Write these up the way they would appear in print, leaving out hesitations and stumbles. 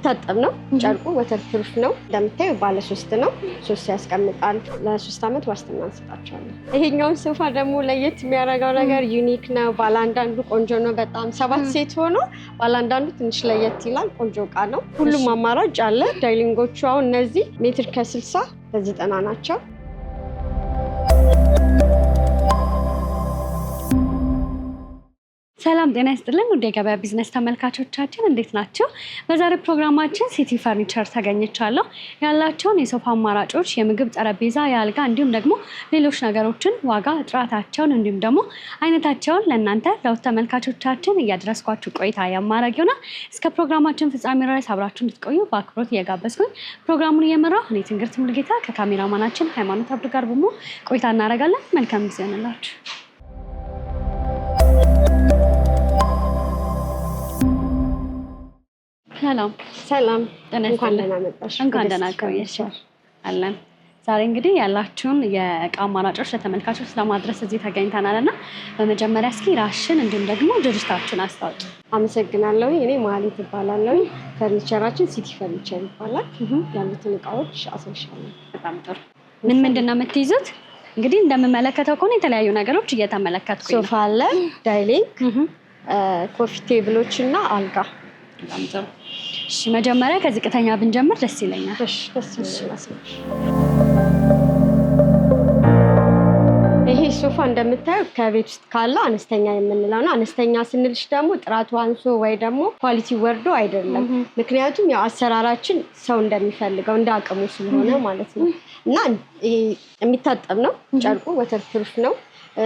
የሚታጠብ ነው። ጨርቁ ወተር ፕሩፍ ነው። እንደምታዩ ባለ 3 ነው። 3 ያስቀምጣል። ለ3 አመት ዋስትና እንሰጣቸዋለን። ይሄኛውን ሶፋ ደግሞ ለየት የሚያደርገው ነገር ዩኒክ ነው። ባለ አንዳንዱ ቆንጆ ነው በጣም 7 ሴት ሆኖ ባለ አንዳንዱ ትንሽ ለየት ይላል። ቆንጆ እቃ ነው። ሁሉም አማራጭ አለ። ዳይሊንጎቹ አሁን እነዚህ ሜትር ከ60 በ90 ናቸው። ሰላም ጤና ይስጥልን ውድ የገበያ ቢዝነስ ተመልካቾቻችን እንዴት ናቸው? በዛሬ ፕሮግራማችን ሲቲ ፈርኒቸር ተገኝቻለሁ። ያላቸውን የሶፋ አማራጮች፣ የምግብ ጠረጴዛ፣ የአልጋ እንዲሁም ደግሞ ሌሎች ነገሮችን ዋጋ፣ ጥራታቸውን እንዲሁም ደግሞ አይነታቸውን ለእናንተ ለውድ ተመልካቾቻችን እያደረስኳችሁ ቆይታ የማደርግ ይሆናል። እስከ ፕሮግራማችን ፍጻሜ ድረስ አብራችሁ እንድትቆዩ በአክብሮት እየጋበዝኩኝ ፕሮግራሙን እየመራሁ እኔ ትንግርት ሙሉጌታ ከካሜራማናችን ሃይማኖት አብዱ ጋር በመሆን ቆይታ እናደርጋለን። መልካም ጊዜ ይሁንላችሁ። ሰላም እንኳን ደህና መጣሽ። እንኳን ደህና ቆየሽ አለን። ዛሬ እንግዲህ ያላችሁን የእቃ አማራጮች ለተመልካቾች ለማድረስ እዚህ ተገኝተናልና በመጀመሪያ እስኪ ራስሽን እንዲሁም ደግሞ ድርጅታችሁን አስተዋውቂ። አመሰግናለሁ። እኔ መሀሌት እባላለሁ። ፈርኒቸራችን ሲቲ ፈርኒቸር ይባላል። ያሉትን እቃዎች አሳይሻለሁ። በጣም ጥሩ። ምንድን ነው የምትይዙት? እንግዲህ እንደምመለከተው ከሆነ የተለያዩ ነገሮች እየተመለከትኩኝ ነው። ሶፋ አለ፣ ዳይኒንግ፣ ኮፊ ቴብሎች እና አልጋ። በጣም ጥሩ። እሺ መጀመሪያ ከዝቅተኛ ብንጀምር ደስ ይለኛል። እሺ ደስ ይላል። ይሄ ሶፋ እንደምታዩ ከቤት ውስጥ ካለ አነስተኛ የምንለው ነው። አነስተኛ ስንልሽ ደግሞ ጥራቱ አንሶ ወይ ደግሞ ኳሊቲ ወርዶ አይደለም። ምክንያቱም ያው አሰራራችን ሰው እንደሚፈልገው እንደ አቅሙ ስለሆነ ማለት ነው። እና የሚታጠብ ነው። ጨርቁ ወተር ፕሩፍ ነው።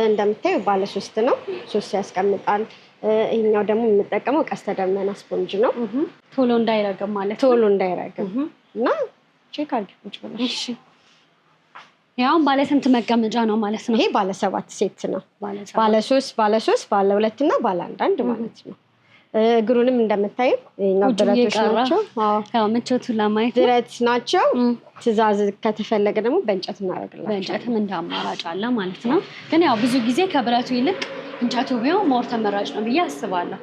እንደምታዩ ባለ 3 ነው። 3 ያስቀምጣል። ይሄኛው ደግሞ የምንጠቀመው ቀስተ ደመና ስፖንጅ ነው። ቶሎ እንዳይረግም ማለት ነው። ቶሎ እንዳይረግም እና ቼክ አድርጉ ብለሽ። እሺ ያው ባለ ስንት መቀመጫ ነው ማለት ነው? ይሄ ባለ 7 ሴት ነው። ባለ 3 ባለ 2 እና ባለ 1 ማለት ነው። እግሩንም እንደምታዩ ይሄኛው ብረቶች ናቸው። ያው ምቾቱን ለማየት ብረት ናቸው። ትዕዛዝ ከተፈለገ ደግሞ በእንጨት እናደርግላቸዋለን። በእንጨትም እንደ አማራጭ አለ ማለት ነው። ግን ያው ብዙ ጊዜ ከብረቱ ይልቅ እንጨቱ ቢሆን ሞር ተመራጭ ነው ብዬ አስባለሁ።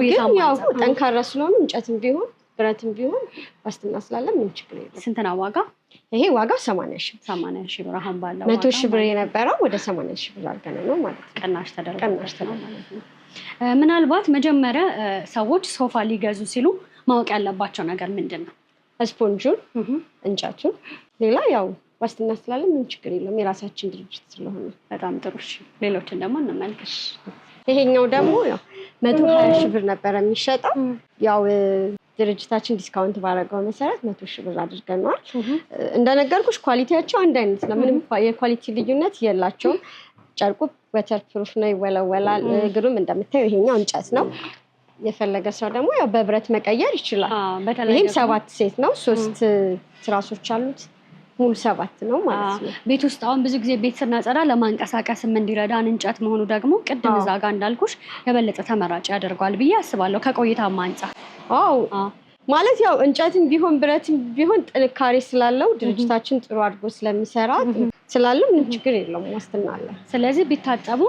ግን ያው ጠንካራ ስለሆነ እንጨትም ቢሆን ብረትም ቢሆን ዋስትና ስላለ ምን ችግር የለም። ስንት ነው ዋጋ? ይሄ ዋጋው 80 ሺህ ብር። አሁን ባለው 100 ሺህ ብር የነበረው ወደ 80 ሺህ ብር አድርገን ነው ማለት ነው። ቅናሽ ተደርጎ ማለት ነው። ምናልባት መጀመሪያ ሰዎች ሶፋ ሊገዙ ሲሉ ማወቅ ያለባቸው ነገር ምንድን ነው? ስፖንጁን፣ እንጨቱን፣ ሌላ ያው ዋስትና ስላለ ምን ችግር የለውም የራሳችን ድርጅት ስለሆነ። በጣም ጥሩ። እሺ ሌሎችን ደግሞ እንመልከት። ይሄኛው ደግሞ ያው 120 ሺህ ብር ነበር የሚሸጠው። ያው ድርጅታችን ዲስካውንት ባደረገው መሰረት 100 ሺህ ብር አድርገናል። እንደነገርኩሽ ኳሊቲያቸው አንድ አይነት ነው። ምንም የኳሊቲ ልዩነት የላቸውም። ጨርቁ ወተር ፕሩፍ ነው፣ ይወለወላል። እግሩም እንደምታዩ ይሄኛው እንጨት ነው። የፈለገ ሰው ደግሞ ያው በብረት መቀየር ይችላል። ይሄም 7 ሴት ነው። 3 ትራሶች አሉት። ሙሉ 7 ነው ማለት ነው። ቤት ውስጥ አሁን ብዙ ጊዜ ቤት ስናጸዳ ለማንቀሳቀስም እንዲረዳን እንጨት መሆኑ ደግሞ ቅድም እዛ ጋር እንዳልኩሽ የበለጠ ተመራጭ ያደርገዋል ብዬ አስባለሁ ከቆይታም አንጻር። ማለት ያው እንጨትም ቢሆን ብረትም ቢሆን ጥንካሬ ስላለው ድርጅታችን ጥሩ አድርጎ ስለሚሰራ ስላለው ምንም ችግር የለውም፣ ዋስትና አለ። ስለዚህ ቢታጠቡ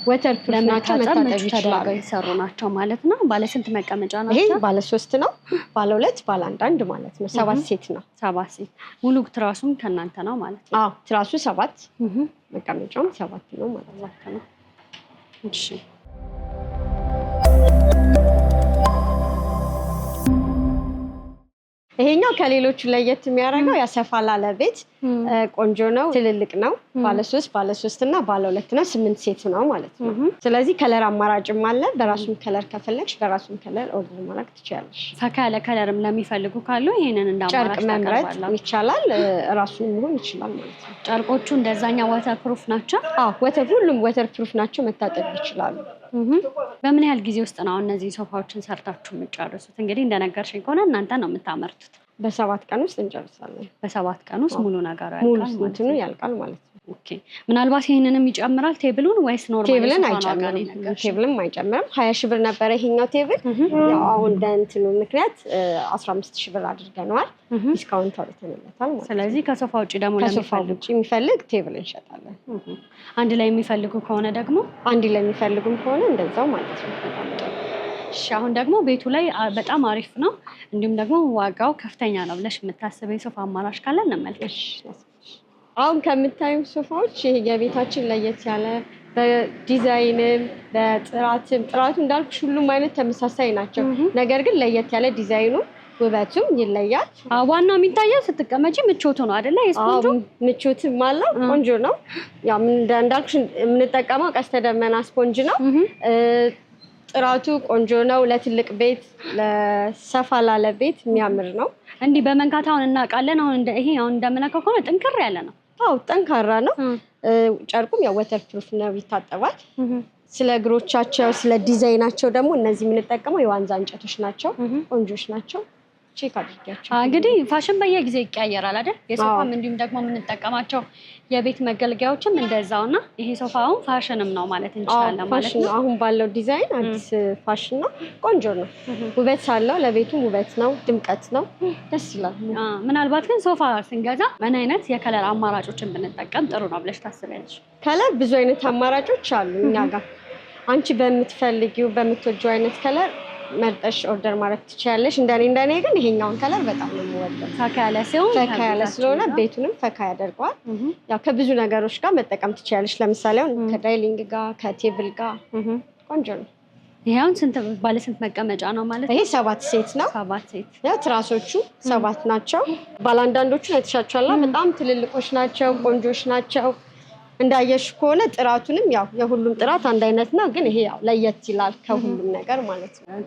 ወተር ፕሩፍ ናቸው፣ መታጠብ ይችላሉ። ይሰሩ ናቸው ማለት ነው። ባለ ስንት መቀመጫ ናቸው? ይሄ ባለ 3 ነው። ባለ 2 ባለ 1 ማለት ነው። 7 ሴት ነው። 7 ሴት ሙሉ ትራሱም ከእናንተ ነው ማለት ነው? ትራሱ 7 መቀመጫውም 7 ነው ማለት ነው። እሺ ይሄኛው ከሌሎቹ ለየት የሚያደርገው ያሰፋል አለ ቤት ቆንጆ ነው። ትልልቅ ነው። ባለ 3 እና ባለ 2 ነው። 8 ሴት ነው ማለት ነው። ስለዚህ ከለር አማራጭም አለ። በራሱም ከለር ከፈለግሽ በራሱም ከለር ኦርደር ማድረግ ትችያለሽ። ፈካ ያለ ከለርም ለሚፈልጉ ካሉ ይሄንን እንደ አማራጭ ጨርቅ መምረጥ ይቻላል። ራሱን መሆን ይችላል ማለት ነው። ጨርቆቹ እንደዛኛው ወተር ፕሩፍ ናቸው? ሁሉም ወተር ፕሩፍ ናቸው። መታጠብ ይችላሉ። በምን ያህል ጊዜ ውስጥ ነው እነዚህ ሶፋዎችን ሰርታችሁ የምትጨርሱት? እንግዲህ እንደነገርሽኝ ከሆነ እናንተ ነው የምታመርቱት። በ7 ቀን ውስጥ እንጨርሳለን። በ7 ቀን ውስጥ ሙሉ ነገሩ ያልቃል ማለት ነው። ኦኬ ምናልባት ይሄንንም ይጨምራል ቴብሉን ወይስ ኖርማል? ቴብልን አይጨምርም። ቴብልም አይጨምርም። 20 ሺህ ብር ነበረ ይሄኛው ቴብል። ያው አሁን ደንትኑ ምክንያት 15 ሺህ ብር አድርገናል። ዲስካውንት አውጥተንለታል ማለት ነው። ስለዚህ ከሶፋ ውጪ ደግሞ የሚፈልግ ቴብል እንሸጣለን። አንድ ላይ የሚፈልጉ ከሆነ ደግሞ አንድ ላይ የሚፈልጉም ከሆነ እንደዛው ማለት ነው። እሺ አሁን ደግሞ ቤቱ ላይ በጣም አሪፍ ነው እንዲሁም ደግሞ ዋጋው ከፍተኛ ነው ብለሽ የምታስበው የሶፋ አማራጭ ካለ እንመልከት። አሁን ከምታዩ ሶፋዎች ይሄ የቤታችን ለየት ያለ በዲዛይንም በጥራትም ጥራቱ እንዳልኩሽ ሁሉም አይነት ተመሳሳይ ናቸው። ነገር ግን ለየት ያለ ዲዛይኑ ውበቱም ይለያል። ዋናው የሚታየው ስትቀመጪ ምቾቱ ነው አይደለ? የስፖንጆ ምቾትም አለው። ቆንጆ ነው። ያው እንዳልኩሽ የምንጠቀመው ቀስተ ደመና ስፖንጅ ነው። ጥራቱ ቆንጆ ነው። ለትልቅ ቤት ለሰፋ ላለ ቤት የሚያምር ነው። እንዲህ በመንካት አሁን እናውቃለን። ይሄ አሁን እንደምነካው ከሆነ ጥንክር ያለ ነው። አዎ ጠንካራ ነው። ጨርቁም ያው ወተር ፕሩፍ ነው፣ ይታጠባል። ስለ እግሮቻቸው ስለ ዲዛይናቸው ደግሞ እነዚህ የምንጠቀመው የዋንዛ እንጨቶች ናቸው። ቆንጆች ናቸው። ቼክ አድርጊያቸው። እንግዲህ ፋሽን በየጊዜው ይቀያየራል አይደል? የሶፋም እንዲሁም ደግሞ የምንጠቀማቸው የቤት መገልገያዎችም እንደዛውና ይሄ ሶፋውን ፋሽንም ነው ማለት እንችላለን ማለት ነው። አሁን ባለው ዲዛይን አዲስ ፋሽን ነው። ቆንጆ ነው። ውበት አለው። ለቤቱም ውበት ነው፣ ድምቀት ነው። ደስ ይላል። ምናልባት ግን ሶፋ ስንገዛ ምን አይነት የከለር አማራጮችን ብንጠቀም ጥሩ ነው ብለሽ ታስቢያለሽ? ከለር ብዙ አይነት አማራጮች አሉ እኛ ጋር። አንቺ በምትፈልጊው በምትወጂው አይነት ከለር መርጠሽ ኦርደር ማድረግ ትችያለሽ። እንደኔ ግን ይሄኛውን ከለር በጣም ነው የምወደው። ፈካ ያለ ስለሆነ ቤቱንም ፈካ ያደርገዋል። ያው ከብዙ ነገሮች ጋር መጠቀም ትችያለሽ። ለምሳሌ አሁን ከዳይሊንግ ጋር ከቴብል ጋር ቆንጆ ነው። ይሄውን ባለ ስንት መቀመጫ ነው ማለት? ይሄ 7 ሴት ነው። 7 ሴት። ያው ትራሶቹ 7 ናቸው። ባላንዳንዶቹ አይተሻቸዋል። በጣም ትልልቆች ናቸው፣ ቆንጆች ናቸው። እንዳየሽ ከሆነ ጥራቱንም ያው የሁሉም ጥራት አንድ አይነት ነው፣ ግን ይሄ ያው ለየት ይላል ከሁሉም ነገር ማለት ነው።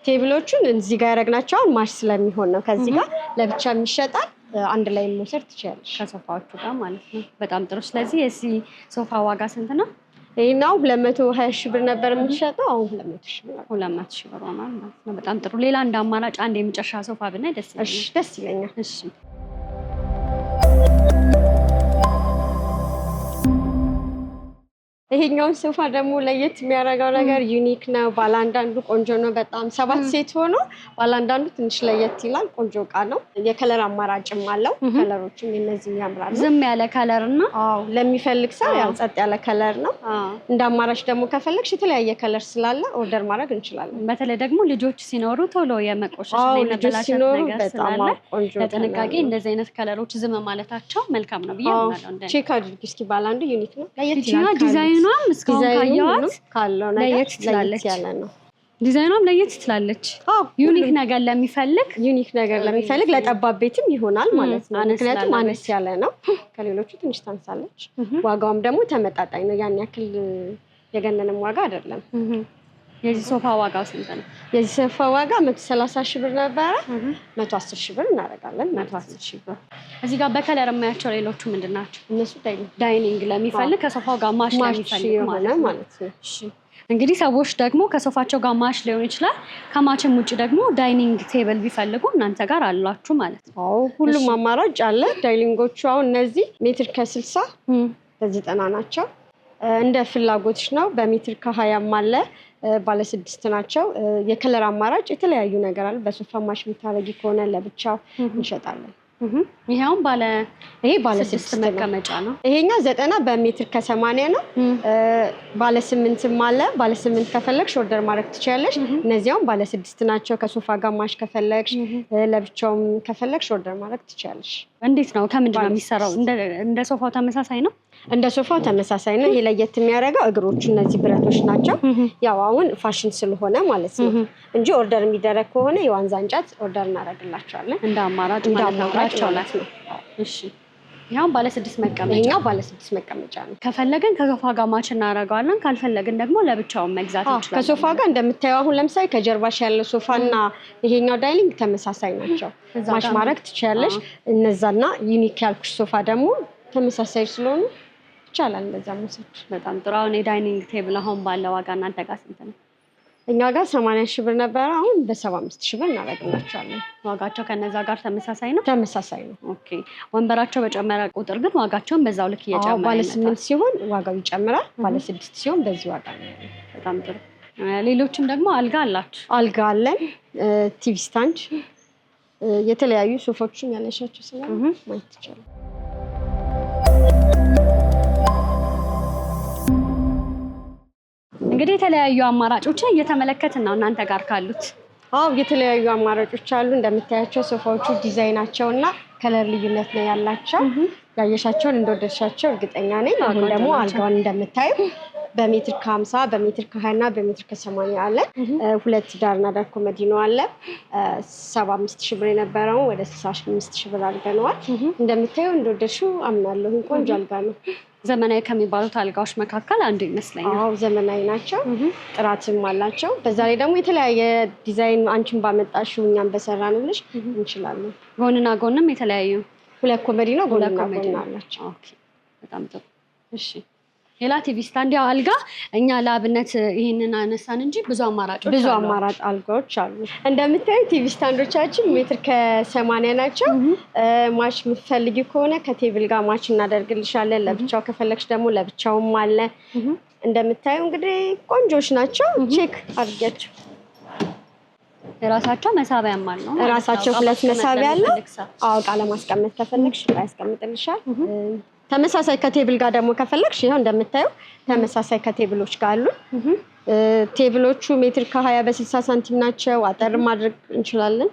ቴብሎቹን እዚህ ጋር ያደረግናቸው አሁን ማሽ ስለሚሆን ነው። ከዚህ ጋር ለብቻ የሚሸጣል፣ አንድ ላይ መውሰድ ትችላለሽ ከሶፋዎቹ ጋር ማለት ነው። በጣም ጥሩ። ስለዚህ የዚህ ሶፋ ዋጋ ስንት ነው? ይሄናው 220 ሺህ ብር ነበር የሚሸጠው፣ አሁን 200 ሺህ ብር 200 ሺህ ብር ሆኗል ማለት ነው። በጣም ጥሩ። ሌላ እንደ አማራጭ አንድ የመጨረሻ ሶፋ ብናይ ደስ ይለኛል። እሺ ደስ ይለኛል። እሺ ይሄኛውን ሶፋ ደግሞ ለየት የሚያደርገው ነገር ዩኒክ ነው። ባላንዳንዱ ቆንጆ ነው በጣም 7 ሴት ሆኖ ባላንዳንዱ ትንሽ ለየት ይላል። ቆንጆ እቃ ነው። የከለር አማራጭም አለው። ከለሮቹም እነዚህ ያምራሉ። ዝም ያለ ከለር እና ለሚፈልግ ሰው ያው ጸጥ ያለ ከለር ነው። እንደ አማራጭ ደግሞ ከፈለግሽ የተለያየ ከለር ስላለ ኦርደር ማድረግ እንችላለን። በተለይ ደግሞ ልጆች ሲኖሩ ቶሎ የመቆሸሽ እና የመበላሸት ነገር ስላለ ለጥንቃቄ እንደዚህ አይነት ከለሮች ዝም ማለታቸው መልካም ነው ብዬ አምናለሁ። ቼክ አድርጊ እስኪ። ባላንዱ ዩኒክ ነው። ለየት ይላል ዲዛይኑ እስካሁን ካየኋት ካለው ነገር ለየት ያለ ነው። ዲዛይኗም ለየት ትላለች። ዩኒክ ነገር ለሚፈልግ ለጠባብ ቤትም ይሆናል ማለት ነው። ምክንያቱም አነስ ያለ ነው፣ ከሌሎቹ ትንሽ ታንሳለች። ዋጋውም ደግሞ ተመጣጣኝ ነው። ያን ያክል የገነንም ዋጋ አይደለም። የዚህ ሶፋ ዋጋው ስንት ነው? የዚህ ሶፋ ዋጋ 130 ሺህ ብር ነበረ። 110 ሺህ ብር እናደርጋለን። 110 ሺህ ብር። እዚህ ጋር በከለር የማያቸው ሌሎቹ ምንድን ናቸው? እነሱ ዳይኒንግ ለሚፈልግ ከሶፋው ጋር ማሽ ለሚፈልግ ማለት ነው። እሺ እንግዲህ ሰዎች ደግሞ ከሶፋቸው ጋር ማሽ ሊሆን ይችላል። ከማችም ውጭ ደግሞ ዳይኒንግ ቴብል ቢፈልጉ እናንተ ጋር አላችሁ ማለት ነው? አዎ ሁሉም አማራጭ አለ። ዳይኒንጎቹ አሁን እነዚህ ሜትር ከ60 በ90 ናቸው። እንደ ፍላጎትሽ ነው። በሜትር ከ20 አለ። ባለ 6 ናቸው። የከለር አማራጭ የተለያዩ ነገር አለ። በሶፋ ማሽ የምታረጊ ከሆነ ለብቻው እንሸጣለን። ይሄው ባለ 6 መቀመጫ ነው። ይሄኛው 90 በሜትር ከ80 ነው። ባለ 8ም አለ። ባለ 8 ከፈለግሽ ኦርደር ማድረግ ትችያለሽ። እነዚያውም ባለ 6 ናቸው። ከሶፋ ጋር ማሽ ከፈለግሽ ለብቻውም ከፈለግሽ ኦርደር ማድረግ ትችያለሽ። እንዴት ነው? ከምንድን ነው የሚሰራው? እንደ ሶፋው ተመሳሳይ ነው? እንደ ሶፋው ተመሳሳይ ነው። ይሄ ለየት የሚያደርገው እግሮቹ እነዚህ ብረቶች ናቸው። ያው አሁን ፋሽን ስለሆነ ማለት ነው እንጂ ኦርደር የሚደረግ ከሆነ የዋንዛ እንጨት ኦርደር እናደርግላቸዋለን እንደ አማራጭ ማለት ነው። እሺ ይሄው ባለ 6 መቀመጫ። ይሄኛው ባለ 6 መቀመጫ ነው። ከፈለግን ከሶፋ ጋር ማች እናደርገዋለን። ካልፈለግን ደግሞ ለብቻው መግዛት እንችላለን። ከሶፋ ጋር እንደምታየው አሁን ለምሳሌ ከጀርባሽ ያለው ሶፋና ይሄኛው ዳይኒንግ ተመሳሳይ ናቸው። ማች ማድረግ ትችያለሽ። እነዛና ዩኒክ ያልኩሽ ሶፋ ደግሞ ተመሳሳይ ስለሆኑ ይቻላል እንደዛ መውሰድ። በጣም ጥሩ። አሁን የዳይኒንግ ቴብል አሁን ባለው ዋጋ እናንተ ጋር ስንት ነው? እኛ ጋር 80 ሺህ ብር ነበረ። አሁን በ75 ሺህ ብር እናደርግላቸዋለን። ዋጋቸው ከነዛ ጋር ተመሳሳይ ነው? ተመሳሳይ ነው። ኦኬ። ወንበራቸው በጨመረ ቁጥር ግን ዋጋቸውን በዛው ልክ እየጨመረ ባለ 8 ሲሆን ዋጋው ይጨምራል። ባለ 6 ሲሆን በዚህ ዋጋ ነው። በጣም ጥሩ። ሌሎችም ደግሞ አልጋ አላችሁ? አልጋ አለን። ቲቪ ስታንድ፣ የተለያዩ ሶፋዎችም ያለሻቸው ስላሉ ማየት ይቻላል። እንግዲህ የተለያዩ አማራጮችን እየተመለከትን ነው እናንተ ጋር ካሉት። አዎ የተለያዩ አማራጮች አሉ። እንደምታያቸው ሶፋዎቹ ዲዛይናቸው እና ከለር ልዩነት ነው ያላቸው። ያየሻቸውን እንደወደድሻቸው እርግጠኛ ነኝ። አሁን ደግሞ አልጋውን እንደምታዩ በሜትር ከ50 በሜትር ከ20 እና በሜትር ከ80 አለ። ሁለት ዳርና ዳር ኮመዲኖ አለ። 75,000 ብር የነበረውን ወደ 65,000 ብር አድርገነዋል። እንደምታዩ እንደወደድሽው አምናለሁ። ቆንጆ አልጋ ነው። ዘመናዊ ከሚባሉት አልጋዎች መካከል አንዱ ይመስለኛል። አዎ ዘመናዊ ናቸው፣ ጥራትም አላቸው። በዛ ላይ ደግሞ የተለያየ ዲዛይን አንቺን ባመጣሽው እኛም በሰራንልሽ እንችላለን። ጎንና ጎንም የተለያዩ ሁለት ኮመዲኖ ጎንና ጎን አላቸው። ኦኬ በጣም ጥሩ። እሺ ሌላ ቲቪ ስታንድ ያው አልጋ እኛ ለአብነት ይሄንን አነሳን እንጂ ብዙ አማራጭ አልጋዎች አሉ። እንደምታዩ ቲቪ ስታንዶቻችን ሜትር ከ80 ናቸው። ማች የምትፈልጊ ከሆነ ከቴብል ጋር ማች እናደርግልሻለን። ለብቻው ከፈለግሽ ደግሞ ለብቻውም አለ። እንደምታዩ እንግዲህ ቆንጆች ናቸው። ቼክ አድርጊያቸው። የራሳቸው መሳቢያም አለው። ራሳቸው ሁለት መሳቢያ አለ። አዎ ዕቃ ለማስቀመጥ ከፈለግሽ ያስቀምጥልሻል። ተመሳሳይ ከቴብል ጋር ደግሞ ከፈለግሽ ይሄው እንደምታዩ ተመሳሳይ ከቴብሎች ጋር አሉ። ቴብሎቹ ሜትር ከ20 በ60 ሳንቲም ናቸው። አጠር ማድረግ እንችላለን።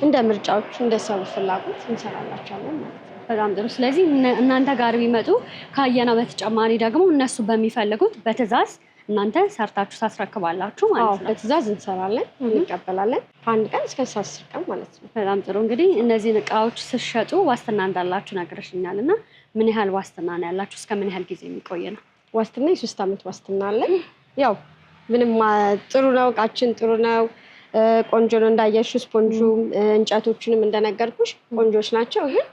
እንደ ምርጫዎቹ እንደ ሰው ፍላጎት እንሰራላቸዋለን ማለት ነው። በጣም ጥሩ። ስለዚህ እናንተ ጋር ቢመጡ ካየነው በተጨማሪ ደግሞ እነሱ በሚፈልጉት በትዕዛዝ እናንተ ሰርታችሁ ታስረክባላችሁ ማለት ነው። በትዕዛዝ እንሰራለን፣ እንቀበላለን። ከአንድ ቀን እስከ 10 ቀን ማለት ነው። በጣም ጥሩ። እንግዲህ እነዚህን እቃዎች ስትሸጡ ዋስትና እንዳላችሁ ነግረሽኛል እና ምን ያህል ዋስትና ነው ያላችሁ? እስከ ምን ያህል ጊዜ የሚቆይ ነው? ዋስትና የ3 ዓመት ዋስትና አለን። ያው ምንም ጥሩ ነው፣ እቃችን ጥሩ ነው፣ ቆንጆ ነው። እንዳየሽው ስፖንጁ እንጨቶቹንም እንደነገርኩሽ ቆንጆች ናቸው። ግን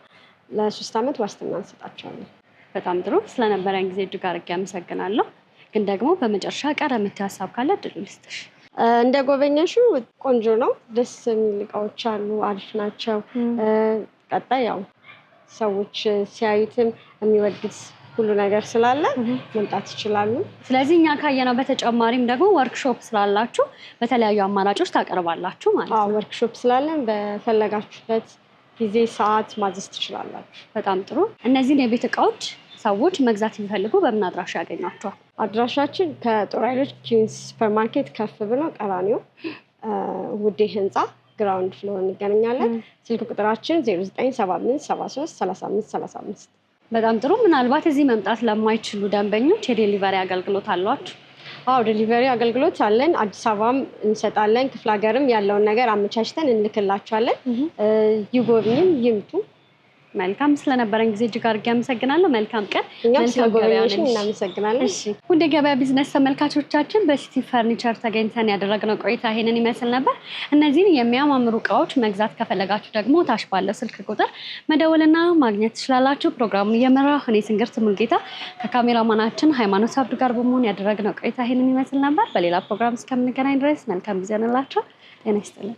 ለ3 ዓመት ዋስትና እንሰጣቸዋለን። በጣም ጥሩ። ስለነበረን ጊዜ እጅግ አድርጌ አመሰግናለሁ። ግን ደግሞ በመጨረሻ ቀረ የምትይው ሀሳብ ካለ እድሉ ልስጥሽ። እንደ ጎበኘሽው ቆንጆ ነው፣ ደስ የሚል እቃዎች አሉ፣ አሪፍ ናቸው። ቀጣይ ያው ሰዎች ሲያዩትም የሚወዱት ሁሉ ነገር ስላለ መምጣት ይችላሉ። ስለዚህ እኛ ካየነው በተጨማሪም ደግሞ ወርክሾፕ ስላላችሁ በተለያዩ አማራጮች ታቀርባላችሁ ማለት ነው። ወርክሾፕ ስላለን በፈለጋችሁበት ጊዜ ሰዓት ማዘዝ ትችላላችሁ። በጣም ጥሩ። እነዚህን የቤት እቃዎች ሰዎች መግዛት የሚፈልጉ በምን አድራሻ ያገኟቸዋል? አድራሻችን ከጦር ኃይሎች ኪንስ ሱፐርማርኬት ከፍ ብሎ ቀራኒዮ ውዴ ህንፃ ግራውንድ ፍሎር እንገናኛለን። ስልክ ቁጥራችን 0975733535። በጣም ጥሩ። ምናልባት እዚህ መምጣት ለማይችሉ ደንበኞች የዴሊቨሪ አገልግሎት አሏችሁ? አዎ ዴሊቨሪ አገልግሎት አለን። አዲስ አበባም እንሰጣለን። ክፍለ ሀገርም ያለውን ነገር አመቻችተን እንልክላቸዋለን። ይጎብኝም ይምጡ። መልካም። ስለነበረን ጊዜ እጅግ አድርጌ አመሰግናለሁ። መልካም ቀን። እኛም ስለጎበኛችሁ እናመሰግናለን። ውድ የገበያ ቢዝነስ ተመልካቾቻችን በሲቲ ፈርኒቸር ተገኝተን ያደረግነው ቆይታ ይሄንን ይመስል ነበር። እነዚህን የሚያማምሩ እቃዎች መግዛት ከፈለጋችሁ ደግሞ ታች ባለው ስልክ ቁጥር መደወልና ማግኘት ትችላላችሁ። ፕሮግራሙን እየመራሁ እኔ ትንግርት ሙልጌታ ከካሜራማናችን ሃይማኖት አብዱ ጋር በመሆን ያደረግነው ቆይታ ይሄንን ይመስል ነበር። በሌላ ፕሮግራም እስከምንገናኝ ድረስ መልካም ጊዜ እንላችሁ። ጤና ይስጥልን።